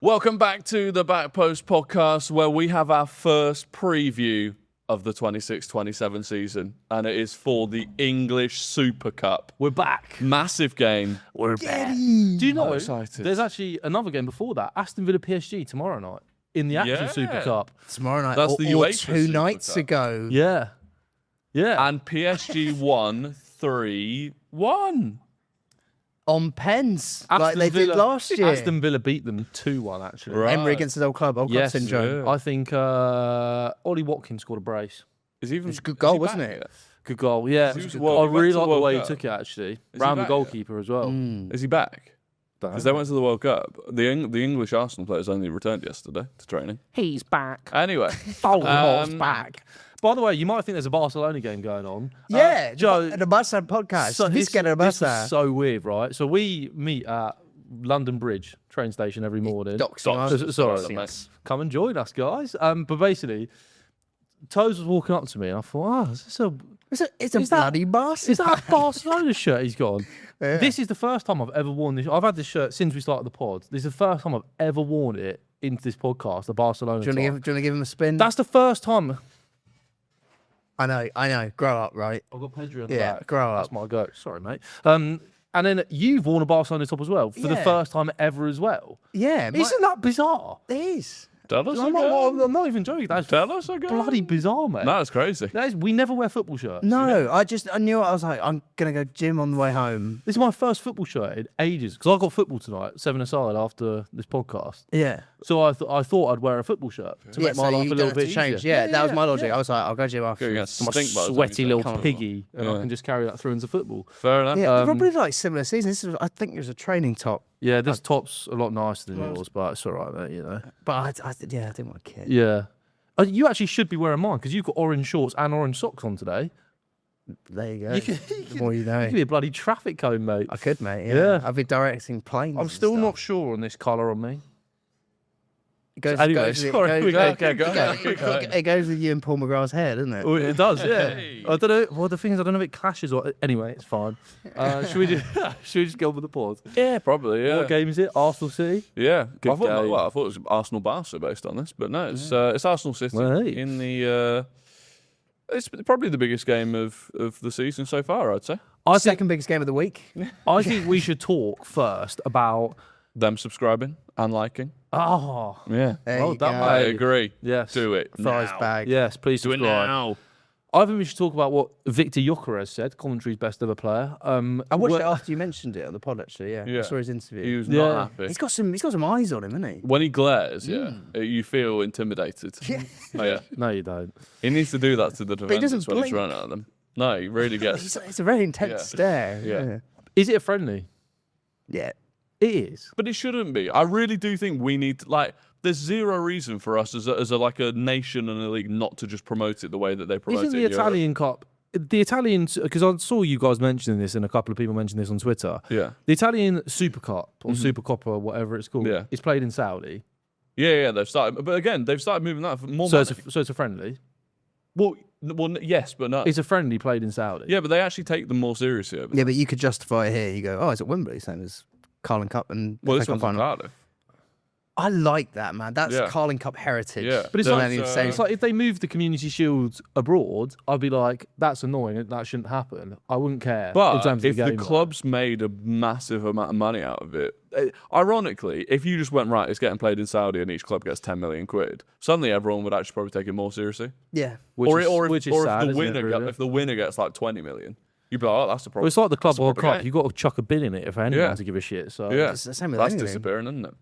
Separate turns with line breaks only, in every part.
Welcome back to the Back Post podcast, where we have our first preview of the 26-27 season, and it is for the English Super Cup.
We're back.
Massive game.
We're back. Do you know?
Excited.
There's actually another game before that. Aston Villa-PSG tomorrow night in the actual Super Cup.
Tomorrow night,
That's
or,
the
or
UEFA
2
Super
nights
Cup.
ago.
Yeah.
And PSG won 3-1.
On pens,
Aston
like they
Villa,
did last year.
Aston Villa beat them 2-1, actually.
Right.
Emery against his old club, old club
Yes,
syndrome.
yeah.
I think Ollie Watkins scored a brace.
Is he even,
It's a good goal,
is he
wasn't
back
it?
yet?
Good goal, yeah.
He was-
I
well, he went
really
to the
like the
World
way he
Cup.
took it, actually.
he
Round the
back
goalkeeper as well.
Is he back?
Don't
Because
know.
they went to the World Cup. The English Arsenal players only returned yesterday to training.
He's back.
Anyway.
He's back. By the way, you might think there's a Barcelona game going on.
Yeah,
Joe,
the Mustard podcast.
So
This get a
this
Mustard.
is so weird, right? So we meet at London Bridge train station every morning.
Doxing us.
Sorry,
mate.
come and join us, guys. But basically, Toes was walking up to me, and I thought, oh, is
It's a
that-
bloody bastard.
that a Barcelona shirt he's got on?
Yeah.
This is the first time I've ever worn this. I've had this shirt since we started the pod. This is the first time I've ever worn it into this podcast, the Barcelona
Do you want to give him a spin?
That's the first time.
I know. Grow up, right?
I've got Pedri on the
Yeah,
back.
grow
That's
up.
my go. Sorry, mate. And then you've worn a Barcelona top as well for the
Yeah.
first time ever as well.
Yeah,
Isn't that bizarre?
it is.
Tell us
I'm
again.
not even joking. That's
Tell us again.
bloody bizarre, mate.
That's crazy.
We never wear football shirts.
No, I knew it. I was like, I'm gonna go gym on the way home.
This is my first football shirt in ages because I got football tonight, 7-aside after this podcast.
Yeah.
So I thought I'd wear a football shirt to make my life a little bit
change.
easier.
Yeah, that was my logic. I was like, I'll go gym after.
You're gonna
I'm a
stink by the time
sweaty
you
little
come.
piggy, and I
Yeah.
can just carry that through into football.
Fair enough.
Yeah, probably like similar season. This is, I think there's a training top,
Yeah, this top's a lot nicer than yours, but it's all right, mate, you know.
but I didn't want to kid.
Yeah. You actually should be wearing mine because you've got orange shorts and orange socks on today.
There you go.
You could-
The more you know.
You could be a bloody traffic cone, mate.
I could, mate. Yeah.
Yeah.
I'll be directing planes.
I'm
and
still
stuff.
not sure on this colour on me.
It goes,
Anyway,
goes,
sorry, we
go-
goes-
go-
it goes with you and Paul McGrath's hair, doesn't it?
Oh, it does, yeah.
Hey.
I don't know. Well, the thing is, I don't know if it clashes or anyway. It's fine. Should we just get on with the pod?
Yeah, probably. Yeah.
What game is it? Arsenal City.
Yeah.
Good
I thought,
game.
well, I thought it was Arsenal Barca based on this, but no, it's Arsenal City
Well, hey.
in the. It's probably the biggest game of the season so far, I'd say.
Second biggest game of the week.
I think we should talk first about.
Them subscribing and liking.
Oh,
Yeah.
There
well
you
done,
go.
I
mate.
agree.
yes,
Do it.
Fries
now.
bag.
yes. Please
Do it
subscribe.
now.
I think we should talk about what Victor Gyökeres said, Coventry's best ever player.
I watched it
well-
after you mentioned it on the pod. Actually, yeah.
Yeah.
I saw his interview.
He was
Yeah.
not happy.
He's got some eyes on him, hasn't he?
When he glares, you feel intimidated.
Yeah.
Oh, yeah.
No, you don't.
He needs to do that to the
he
defenders
doesn't
when he's
blink.
running at them. No, he really gets.
It's a very intense
Yeah.
stare.
Yeah.
Is it a friendly?
Yeah.
It is.
But it shouldn't be. I really do think we need to, like. There's zero reason for us as a like a nation and a league not to just promote it the way that they promote
Isn't
it.
the
in Europe.
Italian Cup? The Italian, because I saw you guys mentioning this, and a couple of people mentioned this on Twitter.
Yeah.
The Italian Super Cup or Super Coppa or whatever it's called,
Yeah.
is played in Saudi.
Yeah. They've started, but again, they've started moving that for more
So
money.
it's a friendly.
Well, yes, but no.
It's a friendly played in Saudi.
Yeah, but they actually take them more seriously over there.
Yeah, but you could justify it here. You go, oh, it's at Wembley, same as Carling Cup and
Well,
FA
this
Cup
one's in
final.
Cardiff.
I like that, man. That's
Yeah.
Carling Cup heritage.
Yeah.
But it's
Don't
like,
need to
say-
it's like if they moved the Community Shield abroad, I'd be like, that's annoying. That shouldn't happen. I wouldn't care. in
But
terms
if
of
the
game,
clubs made a massive amount of money out of it, ironically, if you just went, right, it's getting played in Saudi and each club gets 10 million quid, suddenly everyone would actually probably take it more seriously.
Yeah.
which is,
Or
which
if
is sad,
the
isn't it,
winner
really?
if the winner gets like 20 million, you'd be like, oh, that's the
Well,
problem.
it's like the Club World
proper
Cup.
game.
You've got to chuck a bin in it for anyone
Yeah.
to give a shit. So
Yeah.
It's the same with
That's
anything.
disappearing, isn't it?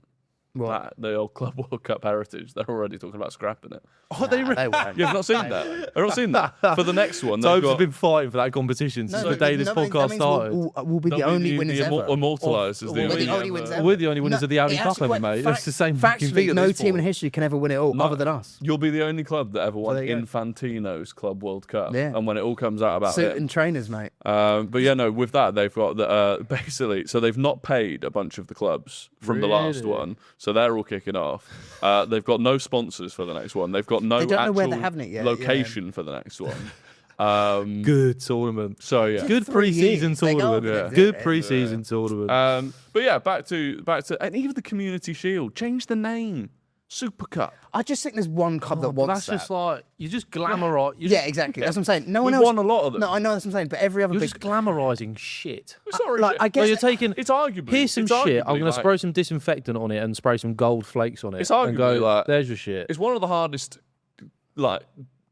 What?
The old Club World Cup heritage. They're already talking about scrapping it.
Oh, they
Nah, they won't.
You've not seen that? I've not seen that. For the next one, they've
Tobes
got
has been fighting for that competition since
No,
the
but
day this
that means
podcast started.
We'll be the only winners ever.
Immortalised as the
We're the
only
only winners ever.
We're the only winners of the Audi
it
Cup
actually-
ever,
wait,
mate. That's the same fucking
Factually,
thing at
no
this
team in
point.
history can ever win it all
No.
other than us.
You'll be the only club that ever won
there you go.
Infantino's Club World Cup.
Yeah.
And when it all comes out about
Suit
it.
and trainers, mate.
But yeah, no, with that, they've got the, basically, so they've not paid a bunch of the clubs from the last
Really?
one. So they're all kicking off. They've got no sponsors for the next one. They've got no
They don't know
actual
where they're having it yet,
location for the next one.
Good tournament.
So yeah.
Good
3
pre-season
years, they
tournament.
organised it,
Good
yeah.
pre-season tournament.
But yeah, back to, and even the Community Shield, change the name, Super Cup.
I just think there's one club that
Oh, but
wants
that's just
that.
like you just glamorise.
Yeah, exactly. That's what I'm saying. No one
We've
else
won a lot of them.
No, I know that's what I'm saying. But every other
You're
big
just glamorising shit.
It's not really,
like, I
No,
guess
you're taking.
it's arguably.
Here's some
it's
shit. I'm
arguably
going to
like-
spray some disinfectant on it and spray some gold flakes on it.
It's
and go,
arguably like-
there's your shit.
It's one of the hardest, like,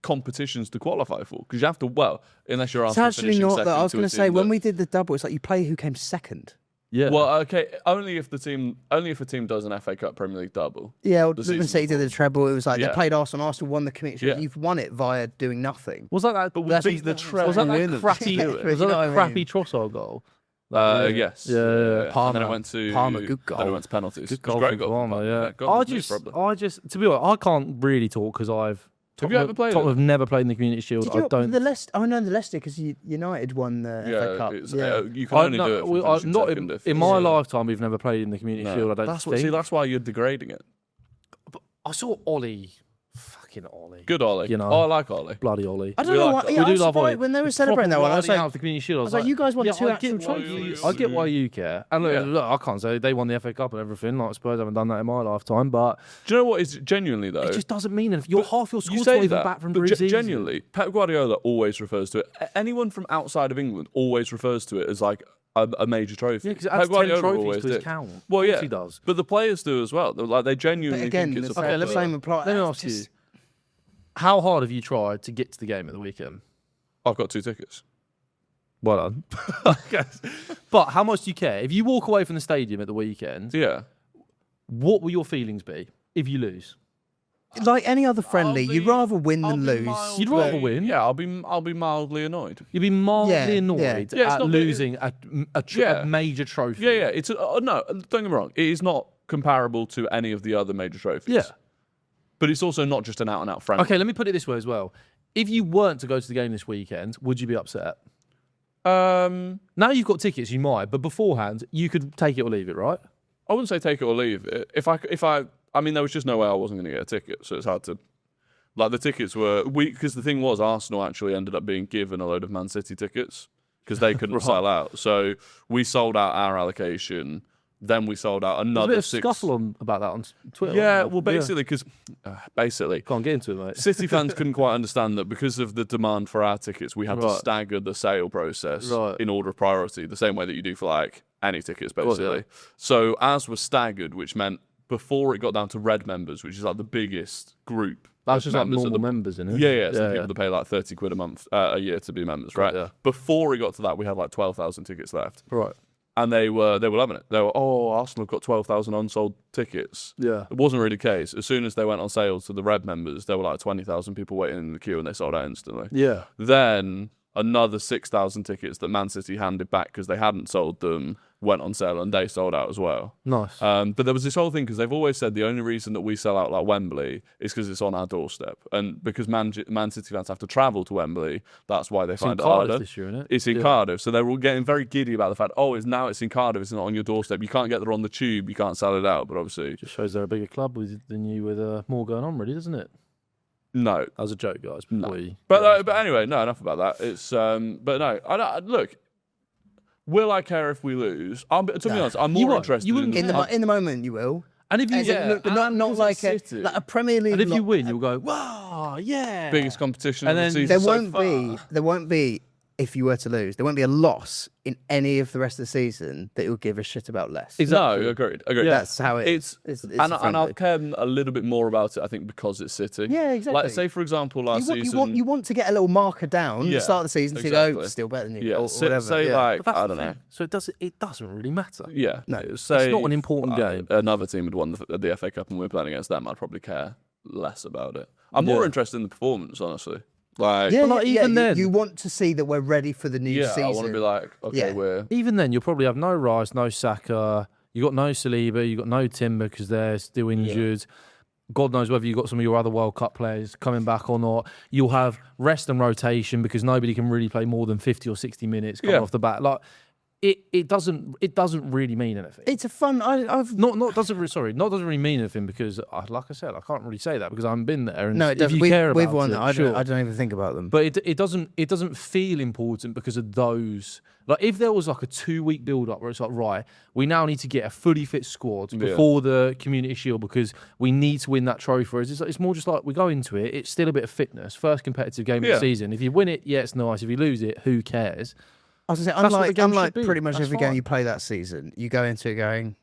competitions to qualify for because you have to. Well, unless you're
It's
asking
actually not that. I was
going to
say when we did the double, it's like you play who came second.
Yeah.
Well, okay, only if a team does an FA Cup Premier League double.
Yeah,
The
when
season
City did the treble, it was like
Yeah.
they played Arsenal. Arsenal won the community. Shield.
Yeah.
You've won it via doing nothing.
was that that?
But we
That's
beat the
what-
treble.
was that
Win
that
it.
crappy?
Yeah,
Was
you
that
know
that
what I
crappy
mean.
Trossard goal?
Yes.
Yeah.
And then
Palmer.
it went to
Palmer, good
Then it
goal.
went to penalties.
Good
It was
goal
a great
from
goal.
Palmer, yeah.
Goal
I
was me,
just,
probably.
to be honest, I can't really talk because I've.
Have you ever played
Tottenham
it?
have never played in the Community Shield.
Did you
I don't.
the Leicester? Oh no, the Leicester because United won the FA Cup.
it's,
Yeah.
you can only do it.
we-
For finishing
not
second if-
in my lifetime. We've never played in the Community
No.
Shield. I don't
That's
think.
what. See, that's why you're degrading it.
I saw Ollie, fucking Ollie.
Good Ollie.
You know.
Oh, I like Ollie.
Bloody Ollie.
I don't
We
know
like
why.
that.
Yeah,
We
I
do
was
love
surprised
Ollie.
when they were
He's
celebrating that
proper
one. I was
riding
like,
out of the Community Shield. I
was like, you guys won two
I
actual
get why you-
trophies.
I get why you care. And look,
Yeah.
look, I can't say they won the FA Cup and everything. Like Spurs haven't done that in my lifetime, but
Do you know what is genuinely though?
it just doesn't mean anything. Your half your
You
squad's
say
not even
that,
back from
but
pre-season.
genuinely, Pep Guardiola always refers to it. Anyone from outside of England always refers to it as like a major trophy.
Yeah, because it adds 10 trophies to his count.
Well,
Of course
yeah,
he does.
But the players do as well. They're like they
But
genuinely
again,
think
the
it's a
Okay, let
same,
me-
apply.
Let me ask you: how hard have you tried to get to the game at the weekend?
I've got 2 tickets.
Well done. Okay. But how much do you care if you walk away from the stadium at the weekend?
Yeah.
What will your feelings be if you lose?
Like any other friendly,
I'll
you'd
be-
rather win
I'll
than
be
lose.
mildly-
You'd rather win?
Yeah, I'll be mildly annoyed.
You'd be mildly
Yeah,
annoyed
yeah.
Yeah, it's
at
not-
losing
Yeah.
a major trophy.
Yeah, yeah. It's no. Don't get me wrong. It is not comparable to any of the other major trophies.
Yeah.
But it's also not just an out-and-out friendly.
Okay, let me put it this way as well. If you weren't to go to the game this weekend, would you be upset? Now you've got tickets, you might, but beforehand, you could take it or leave it, right?
I wouldn't say take it or leave it. I mean, there was just no way I wasn't going to get a ticket, so it's hard to. Like the tickets were because the thing was Arsenal actually ended up being given a load of Man City tickets because they couldn't sell out. So we sold out our allocation. Then we sold out
There's a
another
bit of
6.
scuffle about that on Twitter.
Yeah,
wasn't
well,
there?
basically, because basically,
Can't get into it, mate.
City fans couldn't quite understand that because of the demand for our tickets, we had to
Right.
stagger the sale process
Right.
in order of priority, the same way that you do for like any tickets,
course,
basically.
yeah.
So ours was staggered, which meant before it got down to red members, which is like the biggest group.
That's
of
just like
members at
normal
the-
members, isn't it?
Yeah, some people that pay like 30 quid a month, a year to be members, right?
yeah.
Before it got to that, we had like 12,000 tickets left.
Right.
And they were loving it. They were, Arsenal have got 12,000 unsold tickets.
Yeah.
It wasn't really the case. As soon as they went on sale to the red members, there were like 20,000 people waiting in the queue and they sold out instantly.
Yeah.
Then another 6,000 tickets that Man City handed back because they hadn't sold them went on sale and they sold out as well.
Nice.
But there was this whole thing because they've always said the only reason that we sell out like Wembley is because it's on our doorstep. And because Man City fans have to travel to Wembley, that's why they
It's in
find it
Cardiff
harder.
this year, isn't it?
It's in
Yeah.
Cardiff. So they're all getting very giddy about the fact, it's in Cardiff, it's not on your doorstep. You can't get there on the tube, you can't sell it out. But obviously,
Just shows they're a bigger club than you with more going on, really, doesn't it?
no.
That was a joke, guys.
No.
before you-
But anyway, no, enough about that. It's but no, look. Will I care if we lose? To be honest, I'm
You
more
won't.
interested
You wouldn't
In the moment, you will.
and if you
As in, but not
because
like
it's
a,
City.
like a Premier League.
and if you
lot-
win, you'll go, wow, yeah.
biggest competition
And
of the
then
season
There
so
won't
far.
be. There won't be. If you were to lose, there won't be a loss in any of the rest of the season that you'll give a shit about less.
Exactly.
No, agreed.
That's how it
It's,
is. It's
and
a
I'll
friendly.
care a little bit more about it, I think, because it's City.
Yeah, exactly.
Like, say, for example, last
you
season.
you want to get a little marker down at
Yeah,
the start of the season to go
exactly.
still better than you.
yeah,
or
say,
whatever.
say
yeah.
like,
But that's
I
the
don't know.
thing. So it doesn't really matter.
Yeah.
No,
Say,
not an important game.
Another team had won the FA Cup and we're playing against them, I'd probably care less about it. I'm more
Yeah.
interested in the performance, honestly. Like,
Yeah,
like,
yeah,
even
you-
then-
you want to see that we're ready for the new
yeah,
season.
I want to be like, okay,
Yeah.
we're.
Even then, you'll probably have no Rice, no Saka. You got no Saliba. You got no Timber because they're still injured. God knows whether you got some of your other World Cup players coming back or not. You'll have rest and rotation because nobody can really play more than 50 or 60 minutes coming
Yeah.
off the bat. Like it doesn't really mean anything.
It's a fun. I've
Not doesn't really mean anything because, like I said, I can't really say that because I haven't been there. And
no, it does.
If you care
We've
about
won.
it,
I
sure.
don't even think about them.
But it doesn't feel important because of those. Like if there was like a 2-week build up where it's like, right, we now need to get a fully fit squad before the Community Shield because we need to win that trophy. Whereas it's more just like we go into it, it's still a bit of fitness. First competitive game of the season. If you win it, yeah, it's nice. If you lose it, who cares?
I was going to say, unlike pretty much every game you play that season, you go into it going,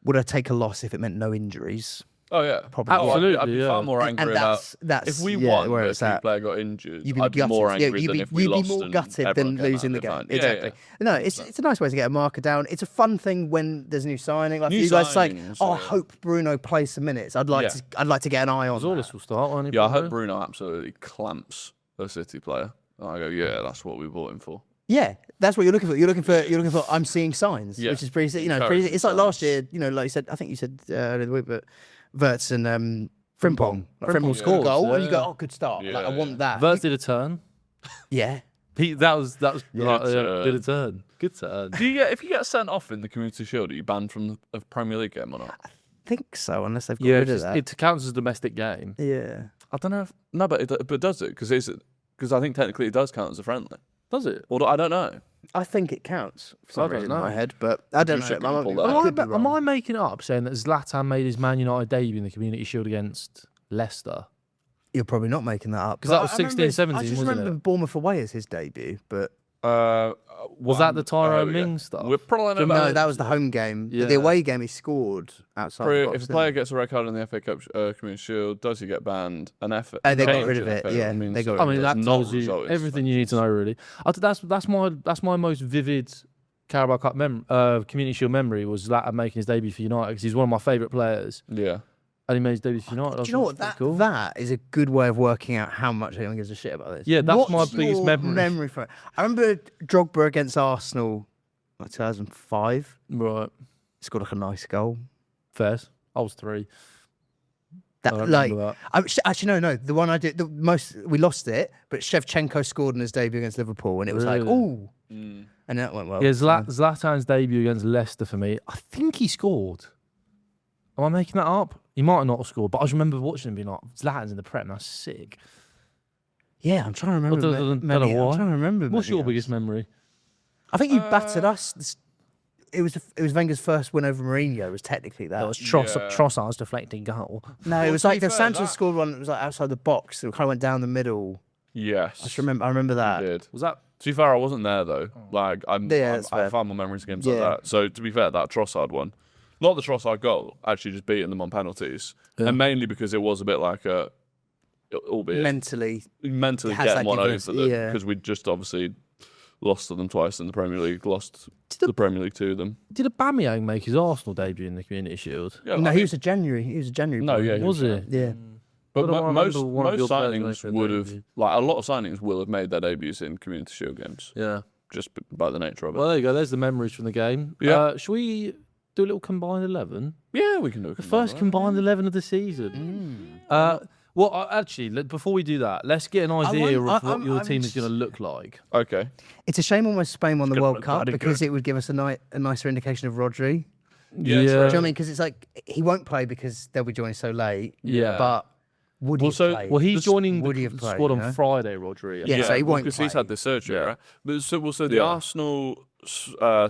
would I take a loss if it meant no injuries?
Oh yeah,
Probably.
Absolutely,
I'd be far more angry about
that's
if we
won
where
it's
a
at.
player got injured.
You'd be
I'd be
gutted.
more angry
you'd
than
be,
if we
you'd
lost.
be more
and
gutted
everyone
than
came
losing the
out
game.
and fine.
Exactly. No, it's a nice way to get a marker down. It's a fun thing when there's a new signing. Like
New
you guys like,
signings,
I hope Bruno plays some minutes. I'd like to get an eye on
Zorlis
that.
will start, won't he?
Yeah, I
probably?
hope Bruno absolutely clamps a City player. I go, yeah, that's what we bought him for.
Yeah, that's what you're looking for. You're looking for. I'm seeing signs,
Yeah.
which is pretty.
Encouraging
It's like last
signs.
year. Like you said, I think you said earlier in the week, but Verts and Frimpong.
Frimpong
scored a
scores,
goal, and
yeah.
you go, oh, good start.
Yeah,
Like I want that.
Verts did a turn.
Yeah.
That was like,
turn.
did a turn. Good turn.
Do you get if you get sent off in the Community Shield, are you banned from the Premier League game or not?
Think so, unless they've got
Yeah,
rid of that.
it counts as a domestic game.
Yeah.
I don't know. But does it? Because I think technically it does count as a friendly.
Does it?
Or I don't know.
I think it counts for some
I don't
reason in
know.
my head, but I don't
Just
know.
checking
I
pull
might
that
be-
up.
I could be
Am
wrong.
I making it up saying that Zlatan made his Man United debut in the Community Shield against Leicester?
You're probably not making that up.
'Cause that was
I remember
16, 17,
I just
wasn't
remember
it?
Bournemouth away as his debut, but
Was that the Tyrone Mings stuff?
We're probably
no,
not.
that was the home game.
Yeah.
The away game he scored outside the box.
If a player gets a red card in the FA Cup Community Shield, does he get banned? They got
rid of it, yeah, they got rid of it.
that tells you everything you need to know, really. That's my most vivid Carabao Cup Community Shield memory was Zlatan making his debut for United because he's one of my favourite players,
Yeah.
and he made his debut for United.
Do you know what? That is a good way of working out how much anyone gives a shit about this.
Yeah, that's
What's
my biggest
your
memory.
for it? I remember Drogba against Arsenal, like 2005.
Right,
Scored like a nice goal.
fairs. I was 3.
That
I don't
like
remember that.
actually no. The one I did the most we lost it, but Shevchenko scored in his debut against Liverpool, and it was like
Really?
ooh,
Mm.
and that went well.
Yeah, Zlatan's debut against Leicester for me. I think he scored. Am I making that up? He might have not scored, but I just remember watching him being like, Zlatan's in the Prem, that's sick.
Yeah, I'm trying to remember.
don't know
I'm
why.
trying to remember.
What's
many
your
else.
biggest memory?
I think you battered us. It was Wenger's first win over Mourinho. Was technically that.
That was
Yeah.
Trossard's deflecting goal.
No, it
Well,
was
to
like
be
the
fair,
Sanchez
that-
scored one that was like outside the box. It kind of went down the middle.
Yes.
I remember that.
He did.
Was that?
To be fair, I wasn't there though. Like
Yeah, that's
I have
fair.
far more memories of games
Yeah.
like that. So to be fair, that Trossard one, not the Trossard goal, actually just beating them on penalties,
Yeah.
and mainly because it was a bit like a, albeit
Mentally,
mentally
Has
getting
that
one
given
over
us-
them
yeah.
because we just obviously lost to them twice in the Premier League, lost
Did
the Premier League to them.
Did Aubameyang make his Arsenal debut in the Community Shield?
Yeah,
no,
I
he
mean-
was a January. He was a January.
No,
player.
yeah,
Was it?
Yeah.
But
But I
most
remember one of your players
signings
making
would
their
have,
debut.
like a lot of signings will have made their debuts in Community Shield games,
Yeah.
just by the nature of it.
Well, there you go. There's the memories from the game.
Yeah.
Shall we do a little combined 11?
Yeah, we can do it.
The first combined 11 of the season. Actually, before we do that, let's get an idea
want-
of what your
I'm
team is
just-
going to look like.
Okay.
It's a shame almost Spain won the
gonna
World
look
Cup
bloody
because
good.
it would give us a nicer indication of Rodri.
Yeah,
Do you know what I
yeah.
mean? Because it's like he won't play because they'll be joining so late.
Yeah.
But would he
Well,
have
so-
played?
Well, he's
Just-
joining
would he
the
have played,
squad
you
on
know?
Friday, Rodri.
Yeah, so he won't
because he's
play.
had this surgery,
Yeah.
right? But so the
Yeah.
Arsenal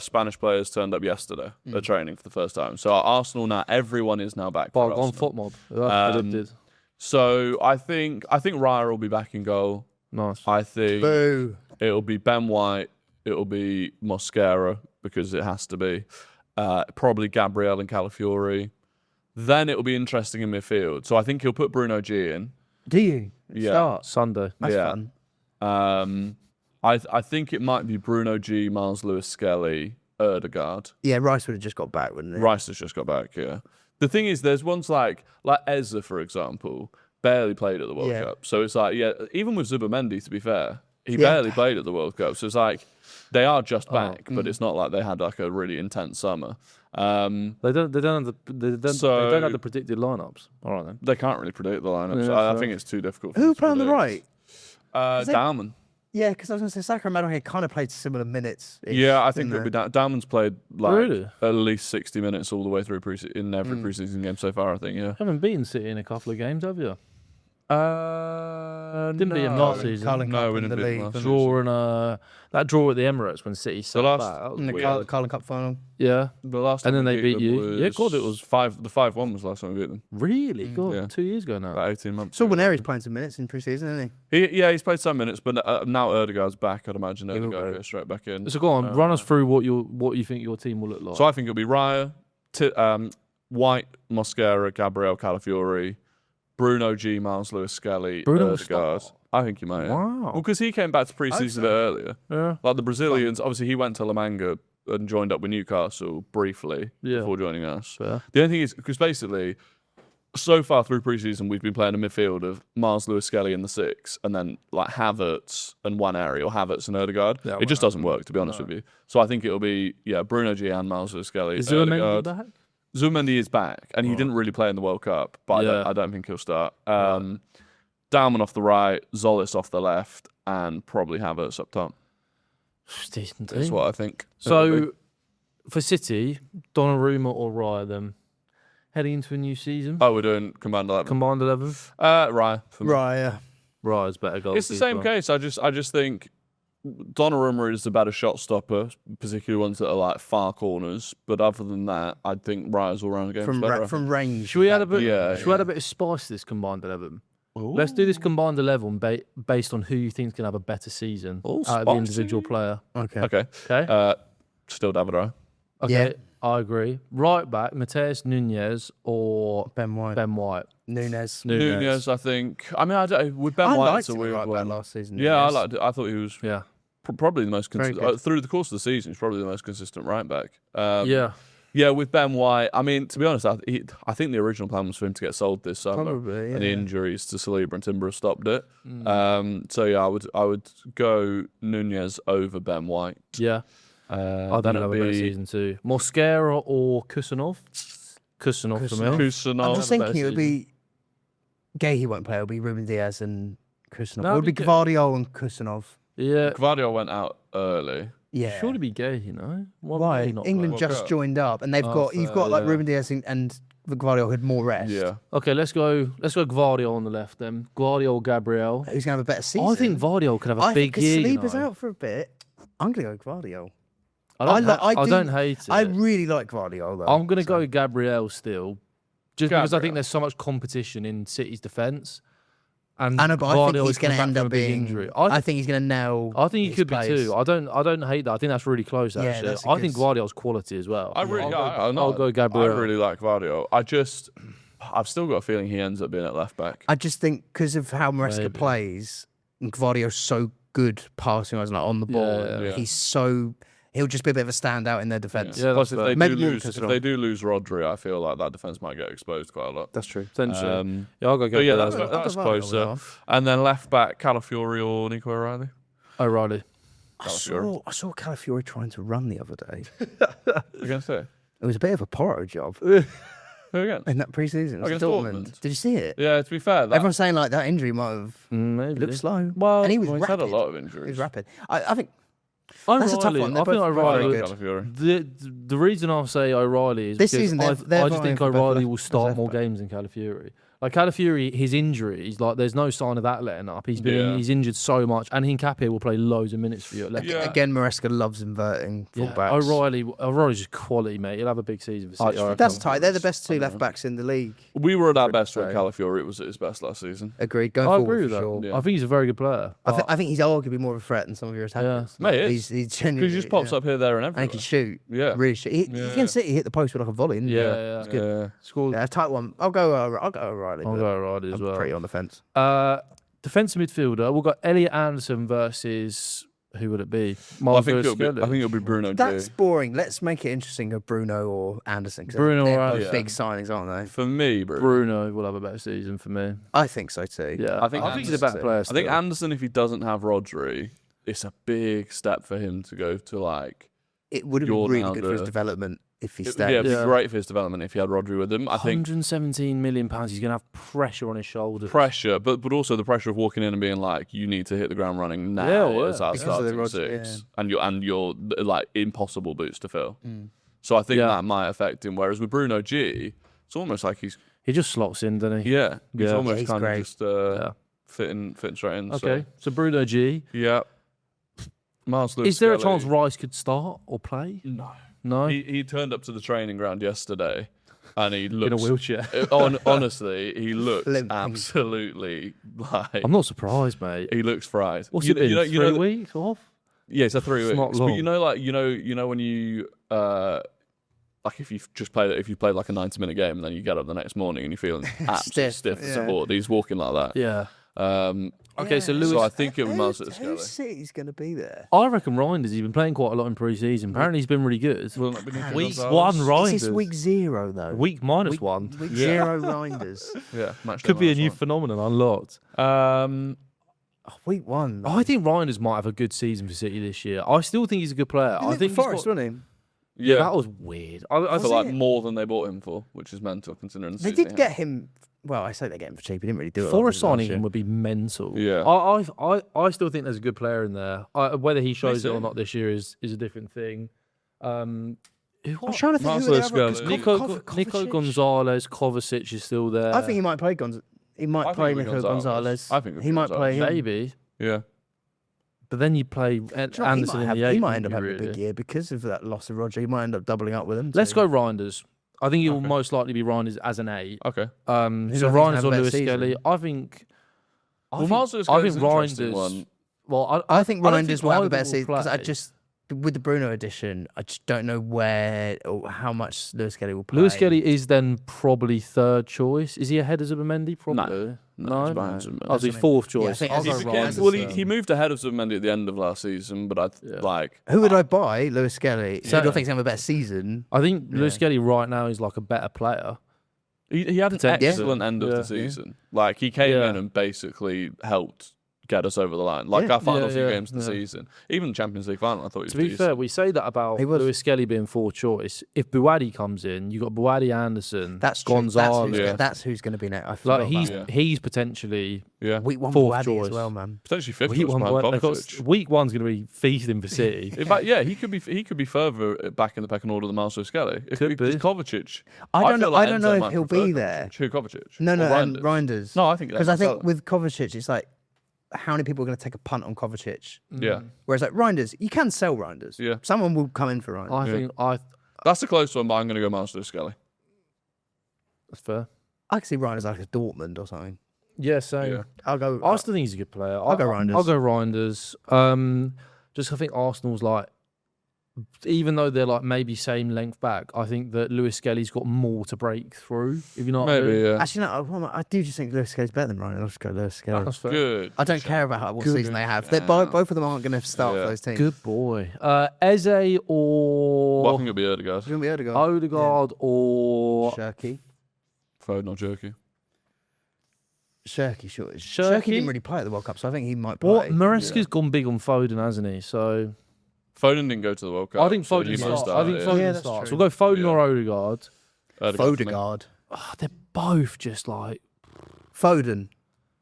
Spanish players turned up yesterday. They're training for the first time. So at Arsenal now, everyone is now back. for
Bog on
Arsenal.
foot mob. That's predicted.
So I think Raya will be back in goal.
Nice.
I think
Boo.
it'll be Ben White. It'll be Mosquera because it has to be. Probably Gabriel and Calafiori. Then it'll be interesting in midfield. So I think he'll put Bruno G in.
Do you?
Yeah.
Start.
Sunday.
That's
Yeah.
fun.
I think it might be Bruno G, Miles Lewis Skelly, Erdegaard.
Yeah, Rice would have just got back, wouldn't he?
Rice has just got back, yeah. The thing is, there's ones like Ezra, for example, barely played at the World
Yeah.
Cup. So it's like, yeah, even with Zubamendi, to be fair, he
Yeah.
barely played at the World Cup. So it's like, they are just back,
mm.
but it's not like they had like a really intense summer.
They don't have the predicted lineups. All right then.
They can't really predict the lineups.
Yeah,
I
fair.
think it's too difficult. For
Who
them to
play on the
predict.
right? Is it-
Dalman.
Yeah, because I was going to say Saka and Madueke kind of played similar minutes.
Yeah, I think it'll be Dalman's played
Really?
at least 60 minutes all the way through in every preseason game so far. I think. Yeah.
Haven't beaten City in a couple of games, have you? Didn't beat him last season.
No, we didn't beat him last season.
Draw and that draw at the Emirates when City sat back.
In the Carling Cup final.
Yeah.
The last time
and then they beat you. Yeah, God, it was
5. The 5-1 was the last time we beat them.
Really? God,
Yeah.
2 years ago now.
About 18 months.
So Neri's playing some minutes in pre-season, isn't he?
He's played some minutes, but now Erdegaard's back. I'd imagine Erdegaard goes straight back in.
So go on, run us through what you think your team will look like.
So I think it'll be Raya, White, Mosquera, Gabriel, Calafiori, Bruno G, Miles Lewis Skelly, Erdegaard. I think he might.
Wow.
Well, because he came back to pre-season a bit earlier.
Yeah.
Like the Brazilians, obviously he went to La Manga and joined up with Newcastle briefly before joining us.
Fair.
The only thing is, because basically, so far through pre-season, we've been playing a midfield of Miles Lewis Skelly in the 6, and then like Havertz and one area, or Havertz and Erdegaard.
Yeah,
it just doesn't work, to be honest with you. So I think it'll be Bruno G and Miles Lewis Skelly.
Is Zubimendi back?
Zubimendi is back, and he didn't really play in the World Cup, but I don't think he'll start. Dalman off the right, Zolis off the left, and probably Havertz up top.
Decent
That's
team.
what I think.
So for City, Donnarumma or Raya then? Heading into a new season?
Oh, we're doing combined 11.
Combined 11?
Raya. For me.
Raya.
Raya's better goal.
It's the same case. I just think Donnarumma is the better shot stopper, particularly ones that are like far corners. But other than that, I think Raya's all round game better.
From range.
Should we add a bit? Should we add a bit of spice to this combined 11? Ooh. Let's do this combined 11 based on who you think is going to have a better season out of the individual player.
Okay. Still David Raya.
Okay,
yeah.
I agree. Right back, Mateus Nunes or
Ben White. Nunes,
I think. I mean, with Ben White, it's a weird one.
Last season.
Yeah, I liked it. I thought he was probably the most consistent. Through the course of the season, he's probably the most consistent right back. Yeah, with Ben White, I mean, to be honest, I think the original plan was for him to get sold this summer.
Probably,
and the injuries to Saliba and Timber have stopped it. So yeah, I would go Nunez over Ben White.
Yeah. I don't have a better season too. Mosquera or Kusanov? Kusanov for me.
Kusanov.
I'm just thinking it would be Gahey won't play. It'll be Ruben Diaz and Kusanov.
No,
it would be Gvardiol and Kusanov.
Yeah.
Gvardiol went out early.
Yeah.
Surely be Gay, you know.
Why? England just joined up, and you've got like Ruben Diaz and Gvardiol had more rest.
Yeah.
Okay, let's go Gvardiol on the left then. Gvardiol, Gabriel.
Who's gonna have a better season?
I think Gvardiol could have a big year.
Saliba's out for a bit. I'm gonna go Gvardiol.
I don't hate it.
I really like Gvardiol though.
I'm gonna go Gabriel still, just because I think there's so much competition in City's defence. And
I know, but I think he's going to end up being
injury.
I think he's going to nail.
I think he could
place.
be too. I don't hate that. I think that's really close. Actually, I think Gvardiol's quality as well.
I'll
go Gabriel.
I really like Gvardiol. I've still got a feeling he ends up being at left back.
I just think because of how Maresca plays, Gvardiol's so good passing wise, like on the ball. Yeah. He'll just be a bit of a standout in their defence.
Yeah, plus if they do lose Rodri, I feel like that defence might get exposed quite a lot.
That's true. Potentially. I'll go.
Yeah, that's closer. And then left back, Calafiori or Nico O'Reilly?
O'Reilly.
I saw Calafiori trying to run the other day.
Against who?
It was a bit of a Porro job.
Who again?
In that pre-season.
Against Dortmund.
Did you see it?
Yeah, to be fair.
Everyone's saying like that injury might have looked slow.
Well,
and he was
he's
rapid.
had a lot of injuries.
He was rapid. I think...
That's
a tough one.
I think O'Reilly.
The
reason I'll say O'Reilly is
this
because
season
I just think O'Reilly will start more games than Calafiori. Like Calafiori, his injuries, like there's no sign of that letting up. He's injured so much, and Hincapié will play loads of minutes for you at left.
Yeah. Again, Maresca loves inverting fullbacks.
O'Reilly's just quality, mate. He'll have a big season for City.
That's tight. They're the best two left backs in the league.
We were at our best when Calafiori was at his best last season.
Agreed. Going
I
forward,
agree with that.
sure.
Yeah. I think he's a very good player.
I think he's arguably more of a threat than some of your attackers.
Yeah. Mate,
he's genuinely
because he just pops up here, there, and everywhere.
And he can shoot.
Yeah,
really shoot. Against City, he hit the post with like a volley.
Yeah.
It's good.
Scored.
Yeah, tight one. I'll go O'Reilly.
I'll go O'Reilly as well.
I'm pretty on the fence.
Defensive midfielder. We've got Elliot Anderson versus who would it be?
I think it'll be Bruno.
That's boring. Let's make it interesting. Of Bruno or Anderson.
Bruno or
Anderson. Big signings, aren't they?
For me,
Bruno will have a better season for me.
I think so too.
Yeah, I think he's a better player.
I think Anderson, if he doesn't have Rodri, it's a big step for him to go to like.
It would have been really good for his development. if he stays.
Yeah, it'd be great for his development if he had Rodri with him. I think
£117 million. He's going to have pressure on his shoulders.
Pressure, but also the pressure of walking in and being like, you need to hit the ground running now as our starting six, and your like impossible boots to fill. So I think that might affect him. Whereas with Bruno G, it's almost like he
just slots in, doesn't he?
Yeah, he's almost
he's
kind
great.
of just fitting straight in.
Okay, so Bruno G.
Yeah. Miles Lewis
Is there a
Skelly.
chance Rice could start or play? No.
He turned up to the training ground yesterday, and he looks
in a wheelchair.
Honestly, he looks absolutely like.
I'm not surprised, mate.
He looks fried.
What's it been? 3 weeks off?
Yeah, it's a 3 weeks.
Not long.
But you know when you like if you've just played like a 90-minute game and then you get up the next morning and you're feeling absolutely stiff for support. He's walking like that.
Yeah. Okay, so
So I think it was Miles Lewis Skelly.
Whose City's going to be there?
I reckon Reinders. He's been playing quite a lot in pre-season. Apparently, he's been really good. Week 1, Reinders.
Is this week 0 though?
Week -1.
Week 0 Reinders.
Yeah,
could be a new phenomenon unlocked.
Week 1.
I think Reinders might have a good season for City this year. I still think he's a good player. I think
Forest, wasn't he?
Yeah,
that was weird. I
feel like more than they bought him for, which is mental considering.
They did get him. Well, I say they get him for cheap. He didn't really do it.
Forest signing him would be mental.
Yeah,
I still think there's a good player in there. Whether he shows it or not this year is a different thing.
I'm trying to think who they have.
Nico Gonzalez, Kovacic is still there.
I think he might play He might play Nico Gonzalez.
I think
he might play him.
Maybe.
Yeah.
But then you play Anderson in the 8.
He might end up having a big year because of that loss of Roger. He might end up doubling up with him.
Let's go Reinders. I think he will most likely be Reinders as an 8.
Okay.
So Reinders or Lewis Skelly. I think Reinders. Well,
I think Reinders will have a better season because with the Bruno addition, I just don't know where or how much Lewis Skelly will play.
Lewis Skelly is then probably 3rd choice. Is he ahead of Zubimendi? Probably.
No.
Oh, so he's 4th choice.
Yeah,
he moved ahead of Zubimendi at the end of last season, but
who would I buy? Lewis Skelly. Who do I think is having a better season?
I think Lewis Skelly right now is like a better player.
He had an excellent end of the season. Like he came in and basically helped get us over the line. Like our final few games of the season. Even the Champions League final, I thought he was
To be fair, we say that about Lewis Skelly being 4th choice. If Buwadi comes in, you've got Buwadi, Anderson, Gonzalez.
That's who's going to be next.
Like he's potentially
week 1
4th
Buwadi
choice
as well, man.
Potentially 5th.
Week 1's going to be feasting for City.
In fact, he could be further back in the pecking order than Miles Lewis Skelly. It could be Kovacic.
I don't know if he'll be there.
Who, Kovacic?
No, Reinders.
No, I think
because I think with Kovacic, it's like, how many people are going to take a punt on Kovacic?
Yeah.
Whereas like Reinders, you can sell Reinders.
Yeah.
Someone will come in for Reinders.
That's a close one, but I'm going to go Miles Lewis Skelly.
That's fair.
I can see Reinders like a Dortmund or something.
Yeah, same. Yeah. I still think he's a good player.
I'll go Reinders.
I'll go Reinders. Just I think Arsenal's like, even though they're like maybe same length back, I think that Lewis Skelly's got more to break through. If you know what I mean.
Yeah.
Actually, no, I do just think Lewis Skelly's better than Reinders. I'll just go Lewis Skelly.
That's good.
I don't care about what season they have. Both of them aren't going to start for those teams.
Good boy. Eze or...
Well, I think it'll be Odegaard.
It's going to be Odegaard.
Odegaard or...
Shirky.
Foden or Jerky.
Shirky, sure. Shirky didn't really play at the World Cup, so I think he might play.
What? Maresca's gone big on Foden, hasn't he? So...
Foden didn't go to the World Cup.
I think Foden starts. I think Foden starts. We'll go Foden or Odegaard.
Odegaard.
Oh, they're both just like...
Foden.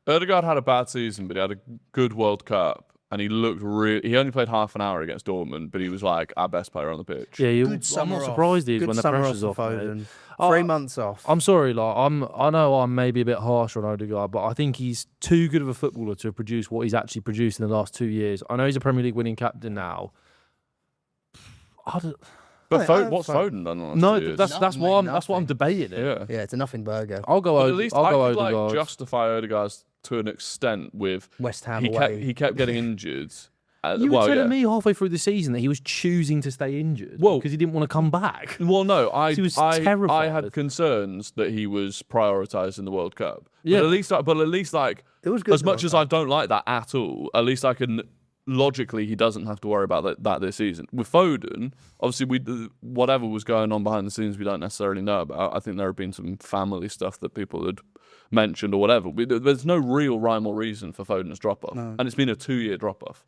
Odegaard had a bad season, but he had a good World Cup. And he looked he only played half an hour against Dortmund, but he was like our best player on the pitch.
Yeah, I'm not surprised he is when the pressure's off.
Foden. 3 months off.
I'm sorry, like I know I'm maybe a bit harsh on Odegaard, but I think he's too good of a footballer to produce what he's actually produced in the last 2 years. I know he's a Premier League winning captain now.
But what's Foden done?
No, that's why I'm debating it.
Yeah, it's a nothing burger.
I'll go.
At least
I'll go
I could
Odegaard.
justify Odegaard to an extent with
West Ham.
He kept getting injured.
You were telling me halfway through the season that he was choosing to stay injured because he didn't want to come back.
Well, no, I
terrified.
had concerns that he was prioritised in the World Cup. Yeah, but at least like
it was good
as much as I don't like that at all. At least I can. Logically, he doesn't have to worry about that this season. With Foden, obviously, whatever was going on behind the scenes, we don't necessarily know about. I think there have been some family stuff that people had mentioned or whatever. There's no real rhyme or reason for Foden's drop-off. No. And it's been a 2-year drop-off.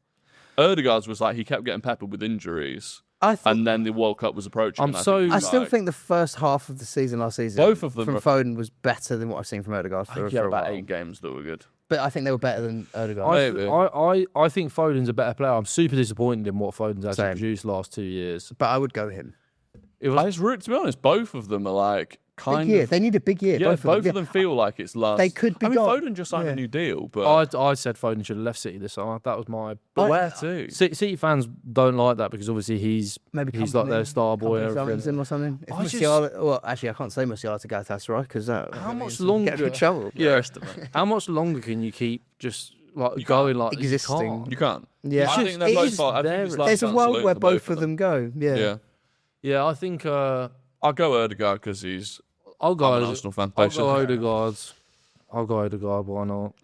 Odegaard's was like he kept getting peppered with injuries. and then the World Cup was approaching.
I still think the first half of the season last season,
both of them
from Foden was better than what I've seen from Odegaard for
about
a while.
8 games that were good.
But I think they were better than Odegaard.
I think Foden's a better player. I'm super disappointed in what Foden's actually produced last 2 years.
But I would go him.
To be honest, both of them are like kind
of.
They
need a big year.
Yeah, both of them feel like it's last.
They could be.
Foden just signed a new deal, but
I said Foden should have left City this summer. That was my.
But where to?
City fans don't like that because obviously he's like their star boy
or something. Well, actually, I can't say Musiala to Galatasaray because
how much longer?
Get in trouble.
Yeah.
How much longer can you keep just like going like
existing?
You can't.
Yeah,
I think they're both.
There's a world where both of them go. Yeah.
Yeah, I think.
I'll go Odegaard because
I'm an
Arsenal fan.
I'll go Odegaard. Why not?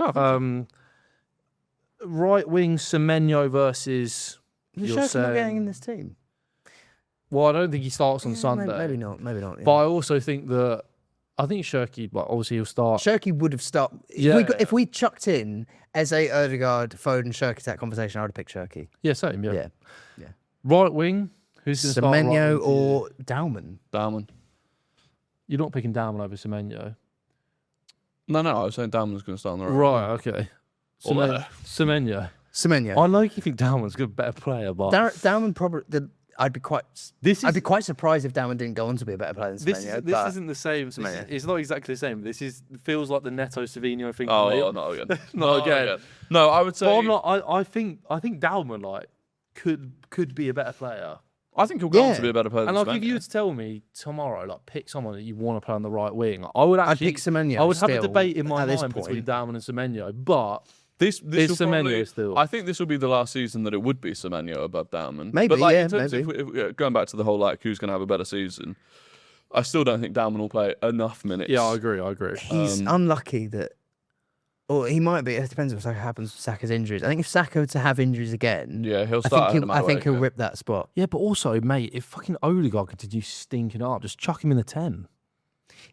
Right wing Semenyo versus.
Is not getting in this team?
Well, I don't think he starts on Sunday.
Maybe not. Yeah.
But I also think that Shirky. But obviously he'll start.
Shirky would have started.
Yeah.
If we chucked in Eze, Odegaard, Foden, Shirky that conversation, I would have picked Shirky.
Yeah, same.
Yeah.
Right wing. Who's going to start?
Semenyo or Dauman?
Dauman.
You're not picking Dauman over Semenyo.
No, I was saying Dauman's going to start on the right.
Right, okay. Semenyo.
I
know you think Dauman's a better player, but
Dauman probably. I'd be quite surprised if Dauman didn't go on to be a better player than Semenyo.
This isn't the same. It's not exactly the same. Feels like the Neto Savinho thing.
Oh, not again.
Not again.
No, I would say.
But I'm not. I think Dauman could be a better player.
I think he'll go on to be a better player.
And if you were to tell me tomorrow, pick someone that you want to play on the right wing, I'd pick
Semenyo.
I would have a debate in my mind between Dauman and Semenyo, but
this is
Semenyo still.
I think this will be the last season that it would be Semenyo above Dauman.
Maybe,
but
yeah,
if going back to the whole who's going to have a better season, I still don't think Dauman will play enough minutes.
Yeah, I agree.
He's unlucky that. Or he might be. It depends what happens with Saka's injuries. I think if Saka were to have injuries again,
he'll start.
I think he'll rip that spot.
Yeah, but also, mate, if fucking Odegaard continues stinking up, just chuck him in the 10.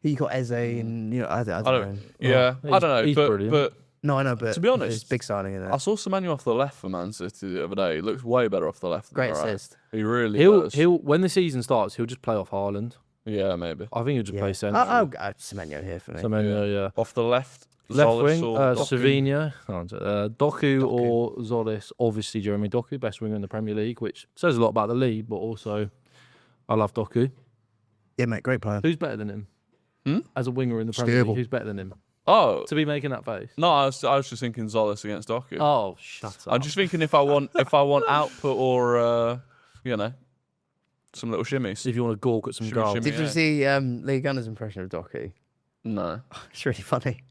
You got Eze, and I don't know.
Yeah, I don't know.
He's brilliant.
But
no, I know. But
to be honest,
it's big signing in there.
I saw Semenyo off the left for Man City the other day. He looks way better off the left.
Great assist.
He really does.
He'll when the season starts, he'll just play off Haaland.
Yeah, maybe.
I think he'll just play central.
I'll go Semenyo here for me.
Semenyo,
off the left.
Left wing, Savinho, Doku or Zolis. Obviously, Jeremy Doku, best winger in the Premier League, which says a lot about the league, but also I love Doku.
Yeah, mate, great player.
Who's better than him? As a winger in the Premier League, who's better than him?
Oh,
to be making that face?
No, I was just thinking Zolis against Doku.
Oh, shut up!
I'm just thinking if I want output or some little shimmies.
If you want to gawk at some goals.
Did you see Lee Gunner's impression of Doku?
No,
it's really funny.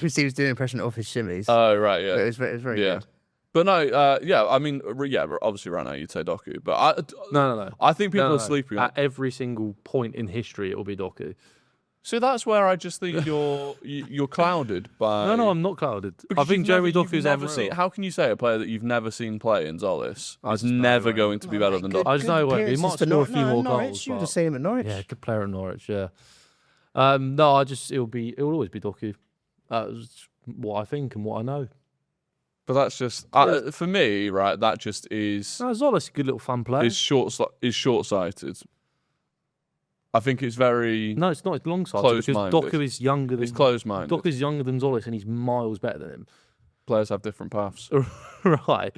He was doing an impression of his shimmies.
Oh, right, yeah.
But it was very good.
But no, I mean, obviously right now you'd say Doku. But
No.
I think people are sleeping on
at every single point in history, it will be Doku.
So that's where I just think you're clouded by...
No, I'm not clouded. I think Jeremy Doku's
never seen. How can you say a player that you've never seen play in Zolis is never going to be better than Doku?
I just know he might score a few more goals.
You would have seen him at Norwich.
Yeah, good player at Norwich, yeah. No, it'll always be Doku. That's what I think and what I know.
But that's just for me, right? That just is.
No, Zolis, a good little fun player.
Is short-sighted. I think it's very.
No, it's not. It's long-sighted because Doku is younger than.
He's close-minded.
Doku's younger than Zolis, and he's miles better than him.
Players have different paths,
right?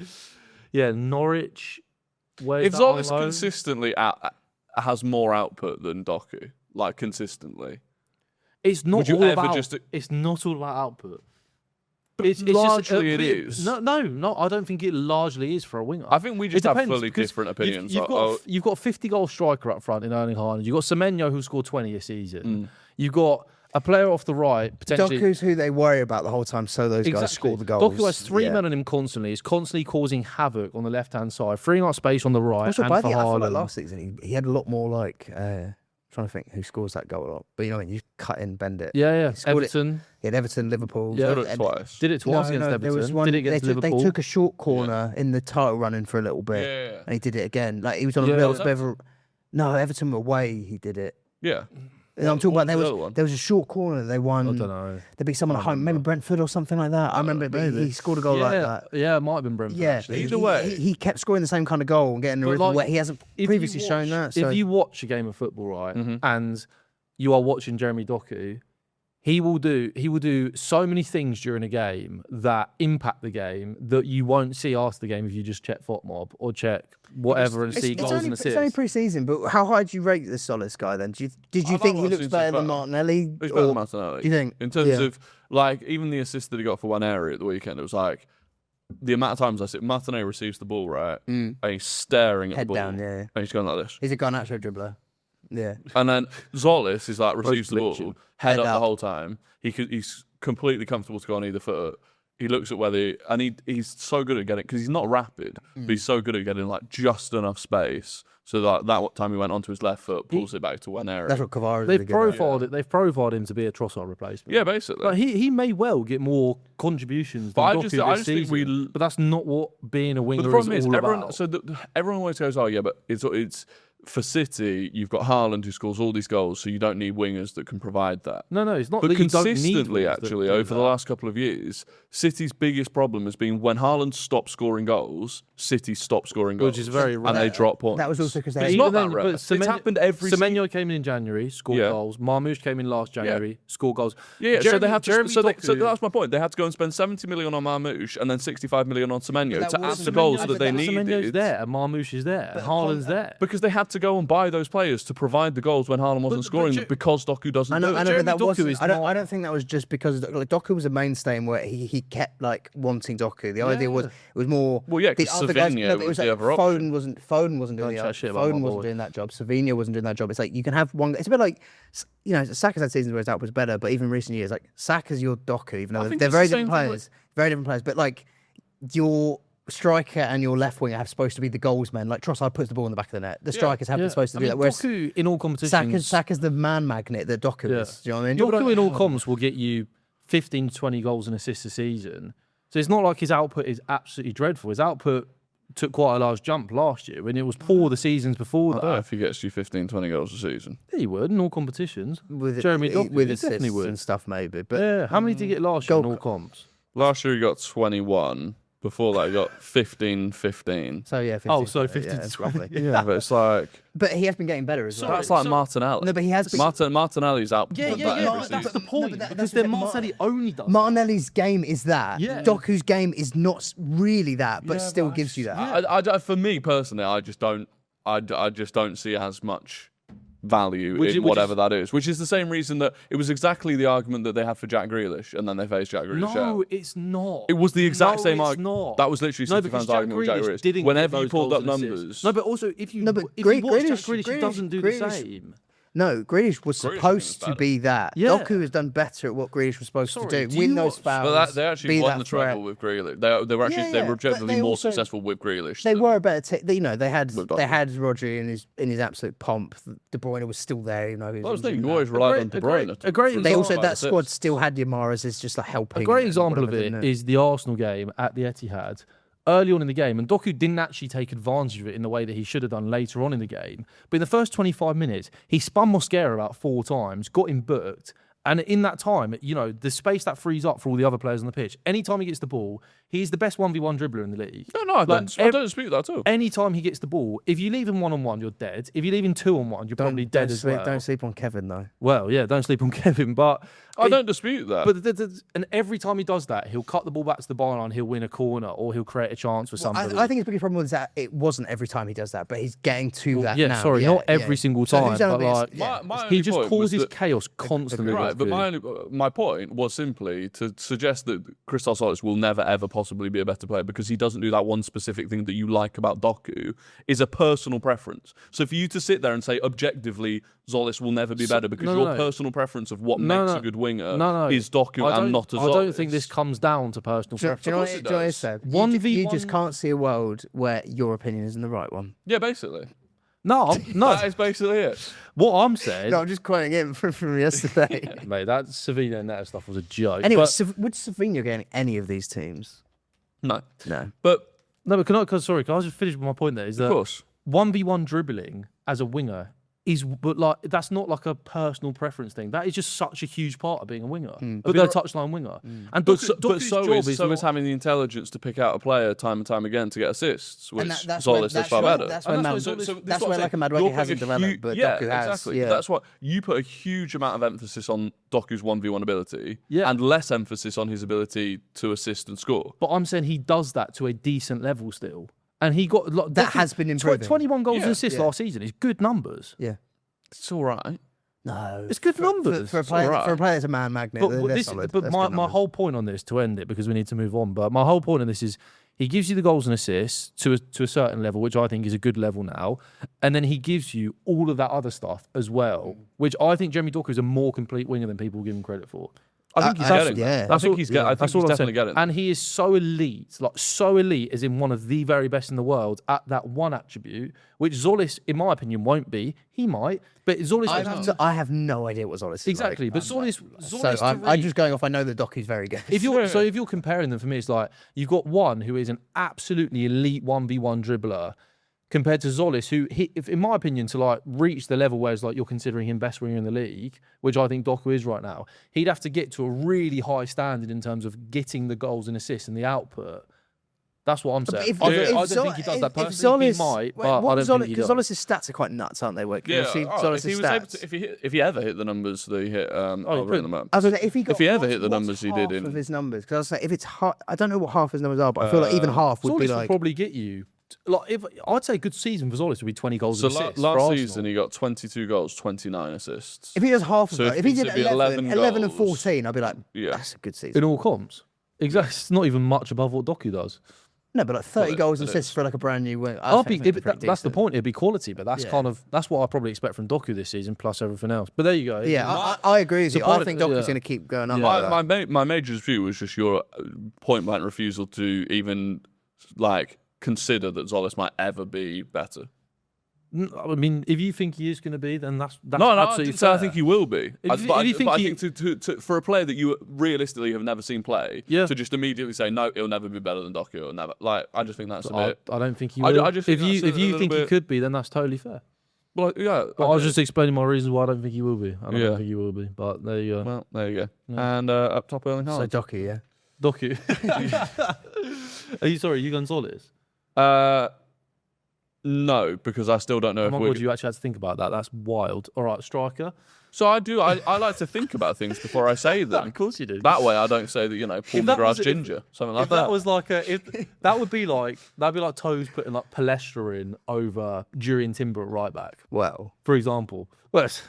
Yeah, Norwich.
If Zolis consistently has more output than Doku, consistently.
It's not all about. It's not all about output.
It's largely it is.
No. I don't think it largely is for a winger.
I think we just have fully different opinions.
You've got a 50-goal striker up front in Erling Haaland. You've got Semenyo who scored 20 this season. You've got a player off the right potentially.
Doku's who they worry about the whole time, so those guys score the goals.
Doku has three men on him constantly. He's constantly causing havoc on the left-hand side, freeing up space on the right. Also, and for Haaland. I feel
like last season he had a lot more trying to think who scores that goal a lot. But you cut in, bend it.
Yeah. Everton.
He had Everton, Liverpool.
Yeah, did it twice.
Did it twice against Everton. There was one, did it against Liverpool.
They took a short corner in the title running for a little bit. And he did it again. He was on a little bit of a... No, Everton away, he did it.
Yeah.
And I'm talking about
the other one?
there was a short corner they won.
I don't know.
They beat someone at home, maybe Brentford or something like that. I remember he scored a goal like that.
Yeah, it might have been Brentford.
Yeah,
actually.
Either way.
he kept scoring the same kind of goal and getting a rhythm where he hasn't previously shown that. So.
If you watch a game of football, right, and you are watching Jeremy Doku, he will do so many things during a game that impact the game that you won't see after the game if you just check FotMob or check whatever and see goals and assists.
It's only pre-season, but how high do you rate this Solis guy then? Did you think he looks better than Martinelli?
He's better than Martinelli.
Do you think?
In terms of, like, even the assist that he got for one area at the weekend, it was like, the amount of times I see Martinelli receives the ball, right, and he's staring at the ball.
Head down, yeah.
And he's going like this.
He's a Garnacho dribbler. Yeah.
And then Zolis is like, receives the ball, head up the whole time. He's completely comfortable to go on either foot. He looks at he's so good at getting, because he's not rapid, but he's so good at getting like just enough space so that time he went onto his left foot, pulls it back to one area.
That's what Kvara.
They've profiled him to be a Trossard replacement.
Yeah, basically.
Like he may well get more contributions than Doku this season, but that's not what being a winger is all about.
So everyone always goes, oh yeah, but it's for City, you've got Haaland who scores all these goals, so you don't need wingers that can provide that.
No, it's not.
But
that
consistently,
you don't need
actually, over the last couple of years, City's biggest problem has been when Haaland stopped scoring goals, City stopped scoring goals,
which is very rare.
and they drop points.
That was also because
it's not that rare. It's happened every.
Semenyo came in January, scored goals. Marmoush came in last January, scored goals.
Yeah, so they had to. So that's my point. They had to go and spend 70 million on Marmoush and then 65 million on Semenyo to add the goals that they needed.
Semenyo's there, and Marmoush is there, and Haaland's there
because they had to go and buy those players to provide the goals when Haaland wasn't scoring them because Doku doesn't do it.
I know, but that wasn't. I don't think that was just because Doku was a mainstay in where he kept like wanting Doku. The idea was it was more.
Well, yeah, because Savinho was the other option.
Foden wasn't doing that job. Savinho wasn't doing that job. It's like you can have one. It's a bit like, you know, Saka's had seasons where his output was better, but even in recent years, like Saka's your Doku, even though they're very different players, but like your striker and your left winger have supposed to be the goals men. Like Trossard puts the ball in the back of the net. The strikers haven't supposed to do that. Whereas
Doku in all competitions,
Saka's the man magnet that Doku is. Do you know what I mean?
Doku in all comps will get you 15 to 20 goals and assists a season. So it's not like his output is absolutely dreadful. His output took quite a large jump last year, and it was poor the seasons before that.
If he gets you 15, 20 goals a season.
Yeah, he would in all competitions.
Jeremy Doku with assists and stuff maybe. But
yeah, how many did he get last year in all comps?
Last year he got 21. Before that, he got 15.
So yeah, 15.
15 to 20.
Yeah, but it's like.
But he has been getting better as well.
That's like Martinelli.
No, but he has been.
Martinelli's out.
Yeah. That's the point. Because Martinelli only does.
Martinelli's game is that.
Yeah.
Doku's game is not really that, but still gives you that.
For me personally, I just don't see as much value in whatever that is, which is the same reason that it was exactly the argument that they had for Jack Grealish, and then they faced Jack Grealish.
No, it's not.
It was the exact same
argument.
That was literally City fans' argument with Jack Grealish. Whenever you pulled up numbers.
No, but also if you watch Jack Grealish, he doesn't do the same.
No, Grealish was supposed to be that.
Yeah.
Doku has done better at what Grealish was supposed to do. Win those fouls.
But they actually won the treble with Grealish. They were objectively more successful with Grealish.
They were a better team. You know, they had Rodri in his absolute pomp. De Bruyne was still there. You know,
I was thinking you always relied on De Bruyne.
A great
they also that squad still had Yamaras as just like helping.
A great example of it is the Arsenal game at the Etihad. Early on in the game, and Doku didn't actually take advantage of it in the way that he should have done later on in the game. But in the first 25 minutes, he spun Mosquera about 4 times, got him booked, and in that time, you know, the space that frees up for all the other players on the pitch, anytime he gets the ball, he's the best 1v1 dribbler in the league.
No, I don't dispute that at all.
Anytime he gets the ball, if you leave him 1-on-1, you're dead. If you leave him 2-on-1, you're probably dead as well.
Don't sleep on Kevin, though.
Well, yeah, don't sleep on Kevin, but...
I don't dispute that.
But and every time he does that, he'll cut the ball back to the byline, he'll win a corner, or he'll create a chance for somebody.
I think his biggest problem was that it wasn't every time he does that, but he's getting to that now.
Sorry, not every single time, but like he just causes chaos constantly.
Right, but my point was simply to suggest that Christos Solis will never ever possibly be a better player because he doesn't do that one specific thing that you like about Doku is a personal preference. So for you to sit there and say objectively Solis will never be better because your personal preference of what makes a good winger is Doku and not a Solis.
I don't think this comes down to personal preference.
Do you know what it said? You just can't see a world where your opinion isn't the right one.
Yeah, basically.
No.
That is basically it.
What I'm saying...
No, I'm just quoting him from yesterday.
Mate, that Savinho and that stuff was a joke.
Anyway, would Savinho get any of these teams?
No.
But can I just finish with my point there? Is that
of course.
1v1 dribbling as a winger but like that's not like a personal preference thing. That is just such a huge part of being a winger,
but
being a touchline winger. And
but so is having the intelligence to pick out a player time and time again to get assists, which Zolis does far better.
That's where like a Madueke hasn't developed, but Doku has.
Exactly.
Yeah,
that's what you put a huge amount of emphasis on Doku's 1v1 ability, and less emphasis on his ability to assist and score.
But I'm saying he does that to a decent level still. And he got
that has been improving.
21 goals and assists last season is good numbers.
Yeah,
it's all right.
No,
it's good numbers
for a player. For a player that's a man magnet.
But my whole point on this, to end it, because we need to move on. But my whole point on this is he gives you the goals and assists to a certain level, which I think is a good level now, and then he gives you all of that other stuff as well, which I think Jeremy Doku is a more complete winger than people give him credit for.
I think he's getting. Yeah, I think he's definitely getting.
And he is so elite, as in one of the very best in the world at that one attribute, which Zolis, in my opinion, won't be. He might, but Zolis.
I have no idea what Zolis is.
Exactly,
like.
But Zolis.
So I'm just going off. I know that Doku's very good.
If you're comparing them, for me, it's like you've got one who is an absolutely elite 1v1 dribbler, compared to Zolis, who, in my opinion, to like reach the level where it's like you're considering him best winger in the league, which I think Doku is right now, he'd have to get to a really high standard in terms of getting the goals and assists and the output. That's what I'm saying. I don't think he does that personally. He might, but I don't think he does.
Because Zolis' stats are quite nuts, aren't they?
If he ever hit the numbers that he hit, I'll bring them up.
If he
ever hit the numbers he did
of his numbers, because I was saying, if it's I don't know what half his numbers are, but I feel like even half would be like.
Zolis would probably get you. Like, if I'd say a good season for Zolis would be 20 goals and assists.
Last season he got 22 goals, 29 assists.
If he does half of that, if he did 11 and 14, I'd be like, that's a good season.
In all comps. Exactly. It's not even much above what Doku does.
No, but like 30 goals and assists for like a brand new wing.
That's the point. It'd be quality, but that's that's what I probably expect from Doku this season, plus everything else. But there you go.
Yeah, I agree with you. I think Doku's going to keep going up.
My major view was just your point blank refusal to even like consider that Zolis might ever be better.
I mean, if you think he is going to be, then that's
absolutely fair. I think he will be. I think for a player that you realistically have never seen play, to just immediately say no, he'll never be better than Doku. He'll never. Like, I just think that's a bit.
I don't think he will. If you think he could be, then that's totally fair.
Well, yeah.
But I was just explaining my reasons why I don't think he will be. I don't think he will be. But there you go.
Well, there you go. Yeah. And up top, Erling Haaland.
So Doku, yeah.
Doku. Are you sorry? You gone Zolis?
No, because I still don't know if
would you actually have to think about that? That's wild. All right, striker.
So I do. I like to think about things before I say them.
Of course you do.
That way, I don't say that Paul McGrath's ginger, something like that.
That was like that'd be like Toes putting like Palestra in over Jurien Timber at right back.
Well,
for example. Well, it's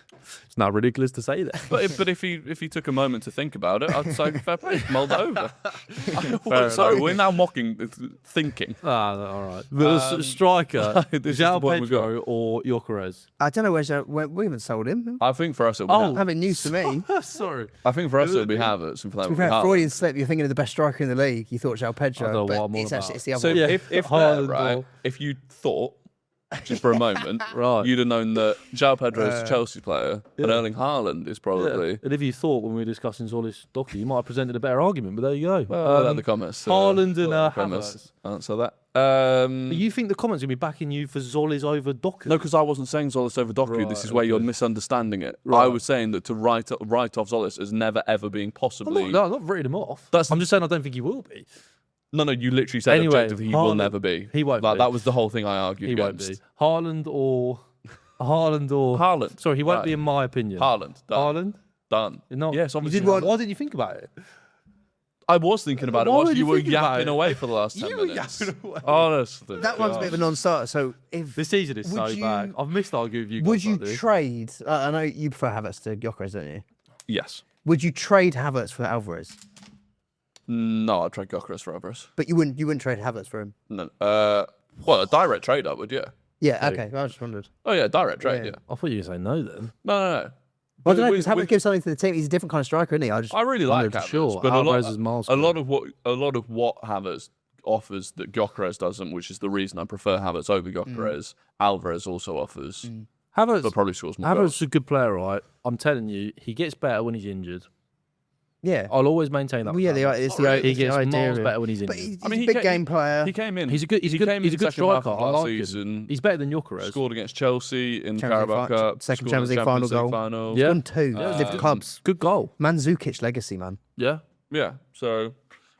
not ridiculous to say that.
But if he took a moment to think about it, I'd say fair play, mulled over. Sorry, we're now mocking thinking.
All right. The striker, João Pedro or Gyökeres?
I don't know we haven't sold him.
I think for us it'll be
having news to me.
Sorry.
I think for us it'll be Havertz. And for them,
Freudian slip. You're thinking of the best striker in the league. You thought João Pedro.
I don't know what I'm on about.
It's the other
one. If you thought, just for a moment, you'd have known that João Pedro is a Chelsea player and Erling Haaland is probably.
Yeah. And if you thought when we were discussing Zolis Doku, you might have presented a better argument, but there you go.
Well, let the comments.
Haaland and Havertz.
Answer that.
You think the comments will be backing you for Zolis over Doku?
No, because I wasn't saying Zolis over Doku. Right, this is where you're misunderstanding it. Right. I was saying that to write off Zolis as never ever being possibly.
No, I'm not writing him off. I'm just saying I don't think he will be.
No, you literally said objectively he will never be.
He won't be.
That was the whole thing I argued against.
He won't be. Haaland or...
Haaland.
Sorry, he won't be in my opinion.
Haaland.
Haaland?
Done.
No.
Yes, obviously.
Why didn't you think about it?
I was thinking about it whilst you were yapping away for the last 10 minutes.
Yapping away.
Honestly.
That one's a bit of a non-starter. So if
this season is so bad. I've missed arguing with you guys.
Would you trade... I know you prefer Havertz to Gyökeres, don't you?
Yes.
Would you trade Havertz for Alvarez?
No, I'd trade Gyökeres for Alvarez.
But you wouldn't trade Havertz for him?
No. Well, a direct trade I would, yeah.
Yeah, okay. I just wondered.
Oh, yeah, direct trade, yeah.
I thought you were going to say no then.
No.
Well, I don't know, because Havertz gives something to the team. He's a different kind of striker, isn't he?
I really like Havertz.
Sure,
but
Alvarez is miles.
A lot of what Havertz offers that Gyökeres doesn't, which is the reason I prefer Havertz over Gyökeres, Alvarez also offers.
Havertz,
but probably scores more
Havertz
goals.
is a good player, right? I'm telling you, he gets better when he's injured.
Yeah.
I'll always maintain that.
Well, yeah,
he gets miles better when he's in.
But he's a big game player.
He came in.
He's a good striker. I like him. He's better than Gyökeres.
Scored against Chelsea in Carabao Cup.
Second Champions League final goal. Yeah. Won 2. Different clubs.
Good goal.
Mandzukic legacy, man.
Yeah.
Yeah. So,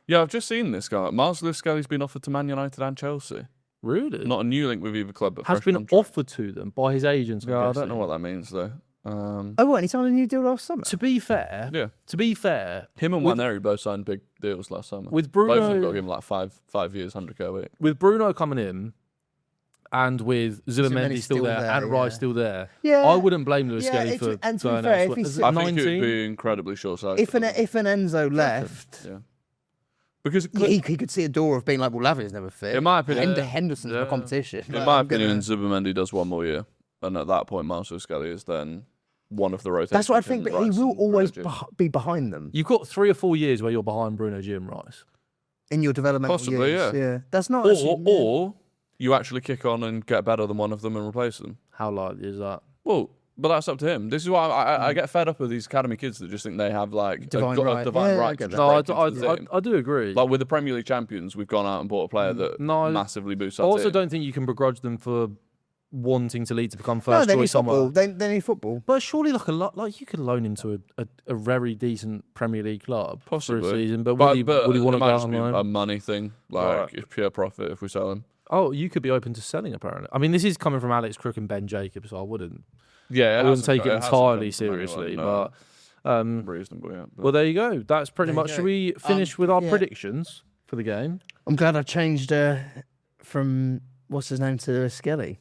yeah, I've just seen this guy. Miles Lewis-Skelly's been offered to Man United and Chelsea.
Really?
Not a new link with either club, but
has been offered to them by his agents.
Yeah, I don't know what that means though.
What? And he signed a new deal last summer.
To be fair,
him and Waneri both signed big deals last summer.
With Bruno,
both of them got him like 5 years, 100k a week.
With Bruno coming in, and with Zubimendi still there and Rice still there, I wouldn't blame Lewis Skelly for.
And to be fair, if he's
I think it would be incredibly short-sighted.
If an Enzo left,
because
he could see a door of being like, well, Lavia's never fit.
In my opinion,
Henderson's a competition.
In my opinion, Zubimendi does one more year, and at that point, Miles Lewis-Skelly is then one of the rotations.
That's what I think, but he will always be behind them.
You've got 3 or 4 years where you're behind Bruno G and Rice
in your developmental
possibly,
years. Yeah. That's not.
Or you actually kick on and get better than one of them and replace them.
How likely is that?
Well, but that's up to him. This is why I get fed up with these academy kids that just think they have like
divine
right.
I do agree.
Like with the Premier League champions, we've gone out and bought a player that massively boosts our
I also
team.
don't think you can begrudge them for wanting to lead to become first choice somewhere.
They need football.
But surely like you could loan him to a very decent Premier League club
possibly
for a season. But
would
he want to go on loan?
A money thing, like it's pure profit if we sell him.
Oh, you could be open to selling apparently. I mean, this is coming from Alex Crook and Ben Jacobs, so I wouldn't.
Yeah,
I wouldn't take it entirely seriously, but
reasonable. Yeah.
Well, there you go. That's pretty much. Should we finish with our predictions for the game?
I'm glad I changed from what's his name to Skelly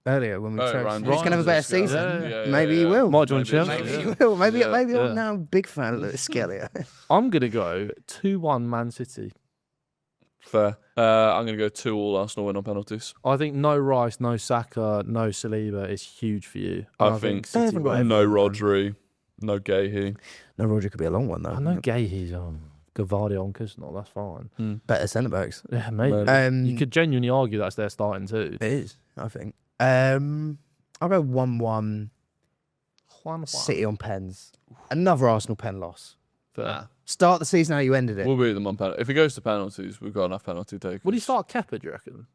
earlier when we chose. He's going to have a better season. Maybe he will.
Might join Chelsea.
Maybe he will. Maybe I'm now a big fan of Lewis Skelly.
I'm going to go 2-1 Man City.
Fair. I'm going to go 2-2 Arsenal win on penalties.
I think no Rice, no Saka, no Saliba is huge for you.
I think
City
no Rodri, no Gahey.
No Rodri could be a long one though.
I know Gahey's on. Gvardiolka's not. That's fine.
Better centre backs.
Yeah, maybe. You could genuinely argue that's their starting too.
It is, I think. I'll go 1-1. City on pens. Another Arsenal pen loss.
Fair.
Start the season how you ended it.
We'll beat them on penalties. If it goes to penalties, we've got enough penalty takers.
Would he start Kepa, do you reckon?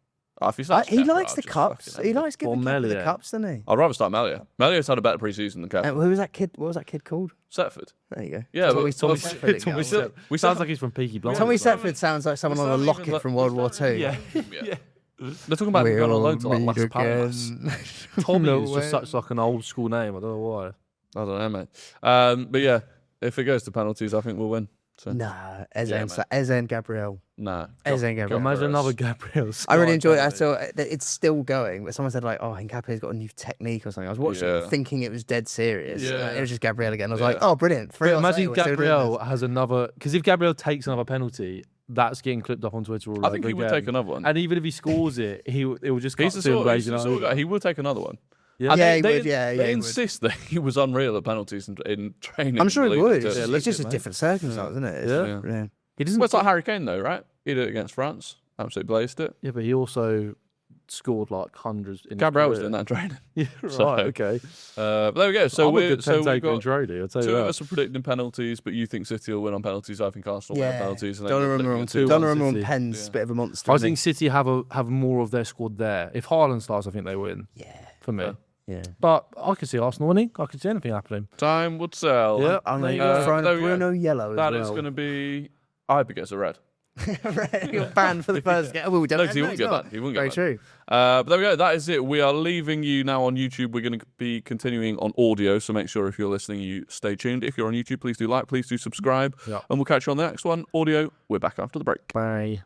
If he starts
he likes the cups. He likes giving the cups, doesn't he?
I'd rather start Melia. Melia's had a better pre-season than Kepa.
Who was that kid? What was that kid called?
Setford.
There you go.
Yeah,
Tommy Setford.
We sounds like he's from Peaky Blinders.
Tommy Setford sounds like someone on a locket from World War II.
Yeah. They're talking about going on loan to like Las Palmas.
Tommy is just such like an old school name. I don't know why.
I don't know, mate. But yeah, if it goes to penalties, I think we'll win. So.
Nah, Eze and Gabriel.
Nah.
Eze and Gabriel.
Imagine another Gabriel.
I really enjoyed it. I saw it's still going, but someone said like, "Oh, Nkapé's got a new technique or something." I was watching it thinking it was dead serious. It was just Gabriel again. I was like, "Oh, brilliant!"
Imagine Gabriel has another, because if Gabriel takes another penalty, that's getting clipped up on Twitter all over again.
I think he would take another one.
And even if he scores it, it will just cut
he's
to him raising
over. He would take another one.
Yeah, he would.
They insist that he was unreal at penalties in training.
I'm sure he would. It's just a different circumstance, isn't it?
Yeah.
He
doesn't.
Well, it's like Harry Kane though, right? He did it against France. Absolutely blazed it.
Yeah, but he also scored like hundreds.
Gabriel was doing that in training.
Yeah, right. Okay.
But there we go. So we've got
in trading. I'll tell you
two
that.
of us are predicting penalties, but you think City will win on penalties. I think Arsenal will win on penalties.
Donnarumma on pens, bit of a monster.
I think City have more of their squad there. If Haaland starts, I think they win.
Yeah.
For me.
Yeah.
But I could see Arsenal winning. I could see anything happening.
Time would tell.
Yeah.
I'm throwing a Bruno yellow as well.
That is going to be... I hope it gets a red.
You're banned for the first game. Well, we don't know.
He won't get banned. He won't get banned.
Very true.
But there we go. That is it. We are leaving you now on YouTube. We're going to be continuing on audio, so make sure if you're listening, you stay tuned. If you're on YouTube, please do like, please do subscribe, and we'll catch you on the next one. Audio, we're back after the break.
Bye.